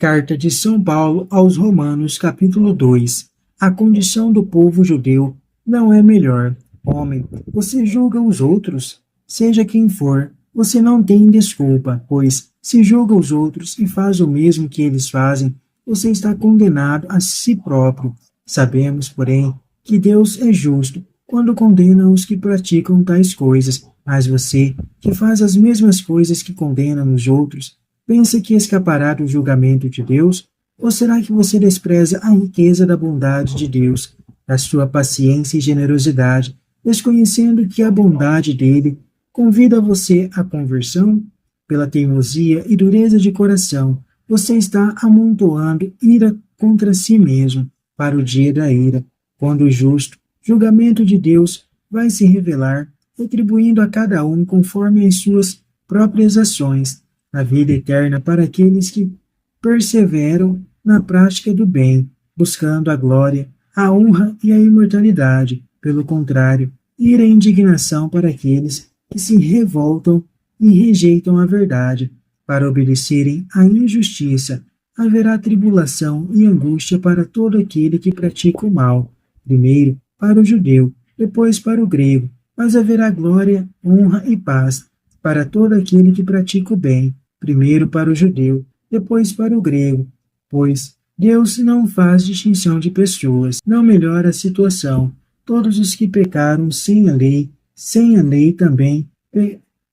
Carta de São Paulo aos Romanos, capítulo 2. A condição do povo judeu não é melhor. Homem, você julga os outros? Seja quem for, você não tem desculpa, pois, se julga os outros e faz o mesmo que eles fazem, você está condenado a si próprio. Sabemos, porém, que Deus é justo quando condena os que praticam tais coisas, mas você, que faz as mesmas coisas que condena os outros, pensa que escapará do julgamento de Deus? Ou será que você despreza a riqueza da bondade de Deus, da sua paciência e generosidade, desconhecendo que a bondade dele convida você à conversão? Pela teimosia e dureza de coração, você está amontoando ira contra si mesmo para o dia da ira, quando o justo julgamento de Deus vai se revelar, retribuindo a cada um conforme as suas próprias ações, a vida eterna para aqueles que perseveram na prática do bem, buscando a glória, a honra e a imortalidade. Pelo contrário, ira e indignação para aqueles que se revoltam e rejeitam a verdade. Para obedecerem à injustiça, haverá tribulação e angústia para todo aquele que pratica o mal. Primeiro para o judeu, depois para o grego, mas haverá glória, honra e paz para todo aquele que pratica o bem, primeiro para o judeu, depois para o grego, pois Deus não faz distinção de pessoas, não melhora a situação. Todos os que pecaram sem a lei também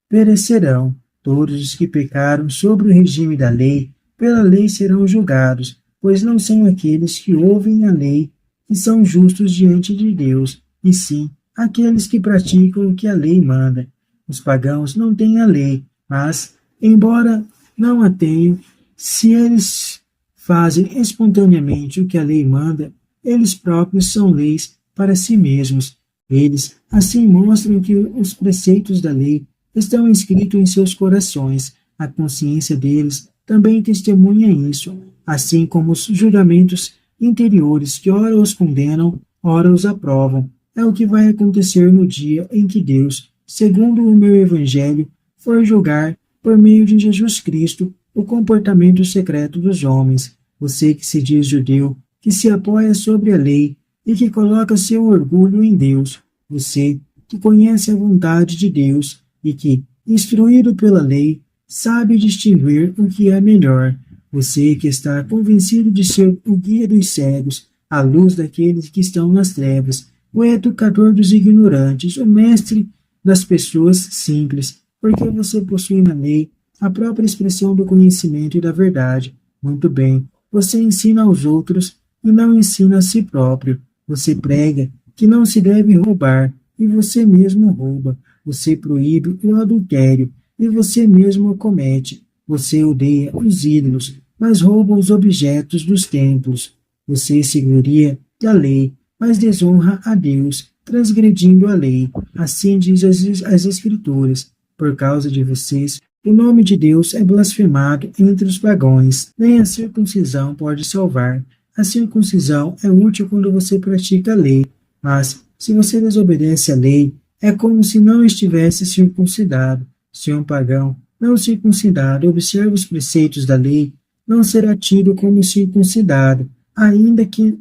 perecerão. Todos os que pecaram sobre o regime da lei, pela lei serão julgados, pois não são aqueles que ouvem a lei que são justos diante de Deus, e sim aqueles que praticam o que a lei manda. Os pagãos não têm a lei, mas, embora não a tenham, se eles fazem espontaneamente o que a lei manda, eles próprios são leis para si mesmos. Eles, assim, mostram que os preceitos da lei estão inscritos em seus corações. A consciência deles também testemunha isso, assim como os julgamentos interiores que ora os condenam, ora os aprovam. É o que vai acontecer no dia em que Deus, segundo o meu evangelho, for julgar, por meio de Jesus Cristo, o comportamento secreto dos homens. Você que se diz judeu, que se apoia sobre a lei e que coloca seu orgulho em Deus. Você que conhece a vontade de Deus e que, instruído pela lei, sabe distinguir o que é melhor. Você que está convencido de ser o guia dos cegos, a luz daqueles que estão nas trevas, o educador dos ignorantes, o mestre das pessoas simples, porque você possui na lei a própria expressão do conhecimento e da verdade. Muito bem, você ensina aos outros e não ensina a si próprio. Você prega que não se deve roubar e você mesmo rouba. Você proíbe o adultério e você mesmo o comete. Você odeia os ídolos, mas rouba os objetos dos templos. Você se gloria da lei, mas desonra a Deus, transgredindo a lei. Assim diz as Escrituras. Por causa de vocês, o nome de Deus é blasfemado entre os pagãos. Nem a circuncisão pode salvar. A circuncisão é útil quando você pratica a lei, mas se você desobedece à lei, é como se não estivesse circuncidado. Se um pagão não circuncidado observa os preceitos da lei, não será tido como circuncidado, ainda que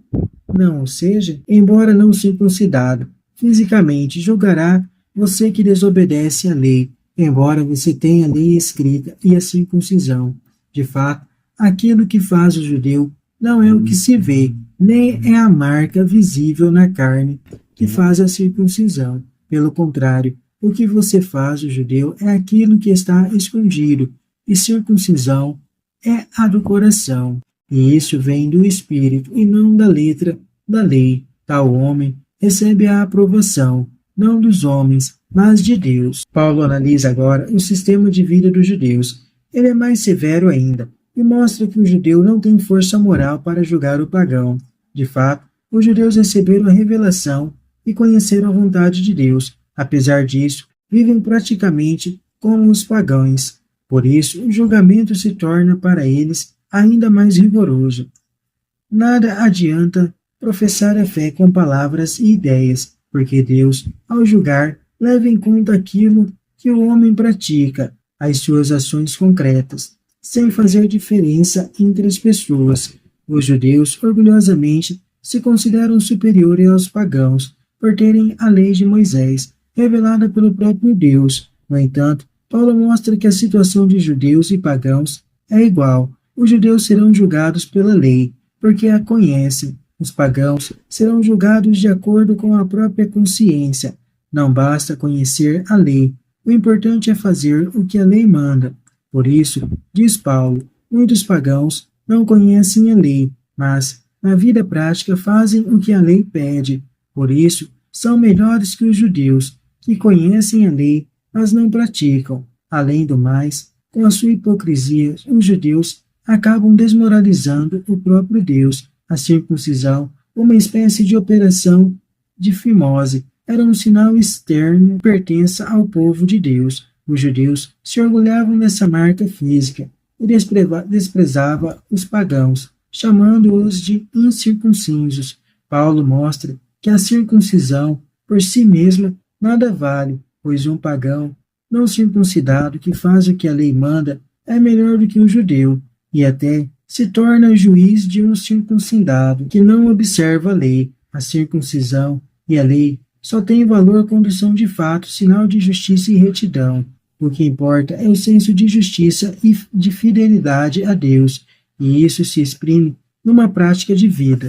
não o seja, embora não circuncidado. Fisicamente julgará você que desobedece à lei, embora você tenha a lei escrita e a circuncisão. De fato, aquilo que faz o judeu não é o que se vê, nem é a marca visível na carne que faz a circuncisão. Pelo contrário, o que você faz, o judeu, é aquilo que está escondido, e circuncisão é a do coração. E isso vem do Espírito e não da letra da lei. Tal homem recebe a aprovação, não dos homens, mas de Deus. Paulo analisa agora o sistema de vida dos judeus. Ele é mais severo ainda e mostra que o judeu não tem força moral para julgar o pagão. De fato, os judeus receberam a revelação e conheceram a vontade de Deus. Apesar disso, vivem praticamente como os pagãos. Por isso, o julgamento se torna para eles ainda mais rigoroso. Nada adianta professar a fé com palavras e ideias, porque Deus, ao julgar, leva em conta aquilo que o homem pratica, as suas ações concretas. sem fazer diferença entre as pessoas. Os judeus, orgulhosamente, se consideram superiores aos pagãos, por terem a lei de Moisés, revelada pelo próprio Deus. No entanto, Paulo mostra que a situação de judeus e pagãos é igual. Os judeus serão julgados pela lei, porque a conhecem. Os pagãos serão julgados de acordo com a própria consciência. Não basta conhecer a lei, o importante é fazer o que a lei manda. Por isso, diz Paulo, muitos pagãos não conhecem a lei, mas, na vida prática, fazem o que a lei pede. Por isso, são melhores que os judeus, que conhecem a lei, mas não praticam. Além do mais, com a sua hipocrisia, os judeus acabam desmoralizando o próprio Deus. A circuncisão, uma espécie de operação de fimose, era um sinal externo de pertença ao povo de Deus. Os judeus se orgulhavam dessa marca física e desprezava os pagãos, chamando-os de incircuncisos. Paulo mostra que a circuncisão, por si mesma, nada vale, pois um pagão não circuncidado que faz o que a lei manda é melhor do que um judeu, e até se torna juiz de um circuncidado que não observa a lei. A circuncisão e a lei só têm valor quando são de fato sinal de justiça e retidão. O que importa é o senso de justiça e de fidelidade a Deus, e isso se exprime numa prática de vida.